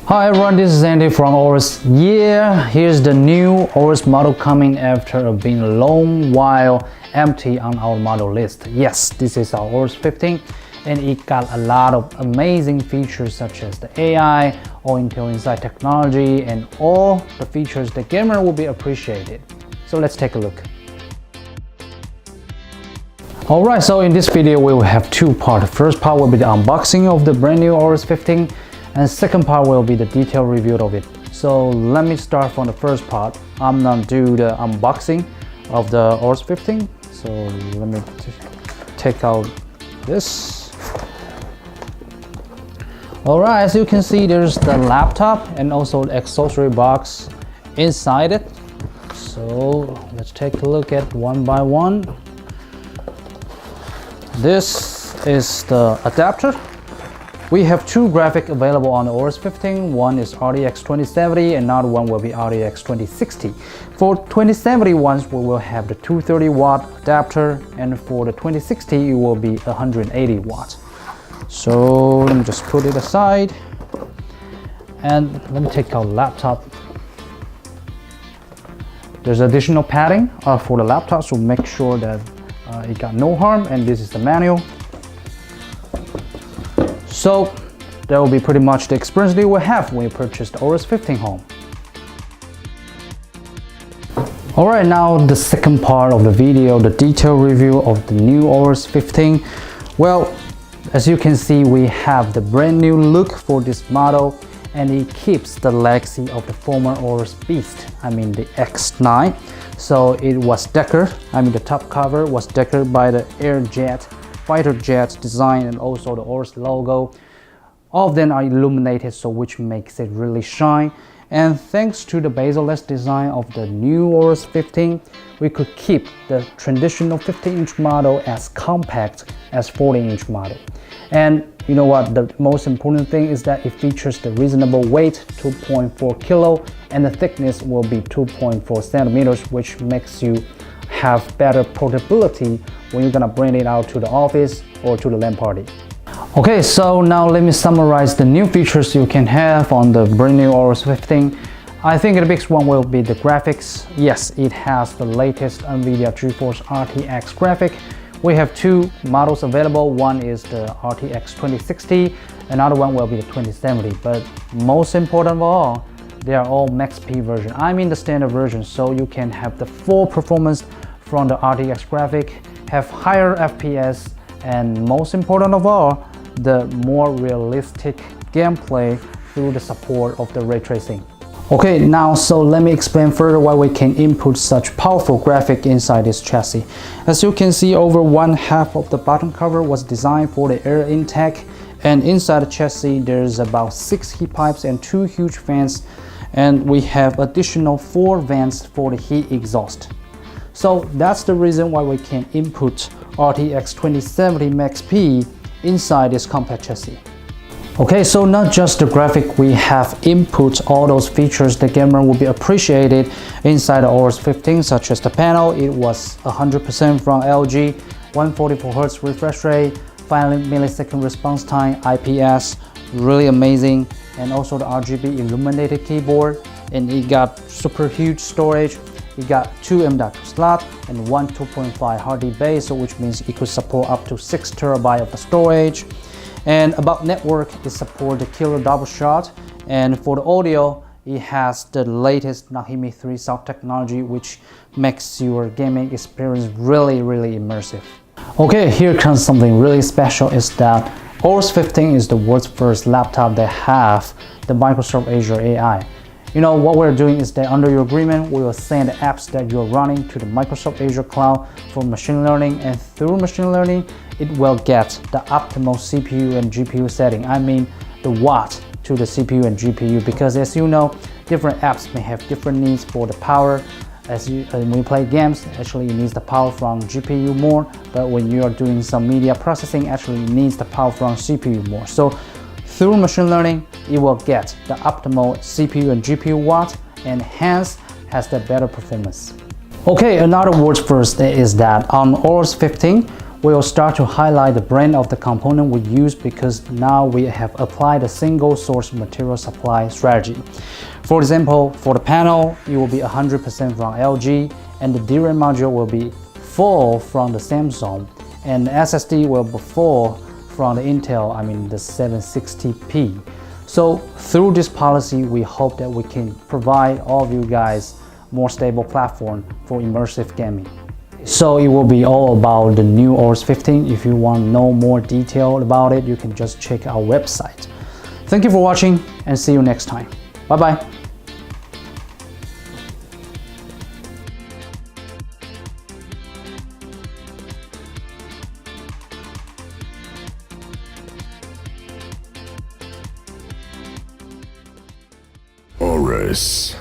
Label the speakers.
Speaker 1: Hi everyone, this is Andy from AORUS. Yeah, here's the new AORUS model coming after being a long while empty on our model list. Yes, this is our AORUS 15 and it got a lot of amazing features such as the AI, all Intel Inside technology, and all the features the gamer will be appreciated. So let's take a look. Alright, so in this video we will have two parts. The first part will be the unboxing of the brand new AORUS 15 and the second part will be the detailed review of it. So let me start from the first part. I'm gonna do the unboxing of the AORUS 15. So let me take out this. Alright, as you can see, there's the laptop and also the accessory box inside it. So let's take a look at one by one. This is the adapter. We have two graphics available on the AORUS 15. One is RTX 2070 and another one will be RTX 2060. For 2070 ones, we will have the 230 watt adapter, and for the 2060 it will be 180 watts. So let me just put it aside and let me take out the laptop. There's additional padding for the laptop, so make sure that it got no harm, and this is the manual. So that will be pretty much the experience that you will have when you purchase the AORUS 15 home. Alright, now the second part of the video, the detailed review of the new AORUS 15. Well, as you can see, we have the brand new look for this model, and it keeps the legacy of the former AORUS beast, I mean the X9. So it was decorated, the top cover was decorated by the fighter jet design and also the AORUS logo. All of them are illuminated, so which makes it really shine. And thanks to the bezel-less design of the new AORUS 15, we could keep the traditional 15-inch model as compact as 14-inch model. And you know what, the most important thing is that it features the reasonable weight, 2.4 kilo, and the thickness will be 2.4 centimeters, which makes you have better portability when you're gonna bring it out to the office or to the LAN party. Okay, so now let me summarize the new features you can have on the brand new AORUS 15. I think the biggest one will be the graphics. Yes, it has the latest NVIDIA GeForce RTX graphic. We have two models available. One is the RTX 2060, another one will be the 2070. But most important of all, they are all Max P version. The standard version, so you can have the full performance from the RTX graphic, have higher FPS, and most important of all, the more realistic gameplay through the support of the ray tracing. Okay, now so let me explain further why we can input such powerful graphic inside this chassis. As you can see, over one half of the bottom cover was designed for the air intake, and inside the chassis there's about 6 heat pipes and 2 huge fans, and we have additional 4 vents for the heat exhaust. So that's the reason why we can input RTX 2070 Max P inside this compact chassis. Okay, so not just the graphic, we have input all those features the gamer will be appreciated inside the AORUS 15, such as the panel. It was 100% from LG, 144Hz refresh rate, 5 millisecond response time, IPS, really amazing, and also the RGB illuminated keyboard, and it got super huge storage. It got 2 M.2 slot and 1 2.5 hard disk base, so which means it could support up to 6 TB of the storage. And about network, it supports the killer Doubleshot, and for the audio, it has the latest Nahimi 3 sound technology, which makes your gaming experience really immersive. Okay, here comes something really special, is that AORUS 15 is the world's first laptop that have the Microsoft Azure AI. You know, what we're doing is that under your agreement, we will send the apps that you're running to the Microsoft Azure cloud for machine learning, and through machine learning, it will get the optimal CPU and GPU setting. The watt to the CPU and GPU, because as you know, different apps may have different needs for the power. When you play games, actually it needs the power from GPU more, but when you are doing some media processing, actually it needs the power from CPU more. So through machine learning, it will get the optimal CPU and GPU watt, and hence has the better performance. Okay, another word first is that on AORUS 15, we'll start to highlight the brand of the component we use, because now we have applied a single source material supply strategy. For example, for the panel, it will be 100% from LG, and the DRAM module will be full from the Samsung, and the SSD will be full from the Intel, the 760p. So through this policy, we hope that we can provide all of you guys more stable platform for immersive gaming. So it will be all about the new AORUS 15. If you want to know more detail about it, you can just check our website. Thank you for watching, and see you next time. Bye bye.
Speaker 2: AORUS.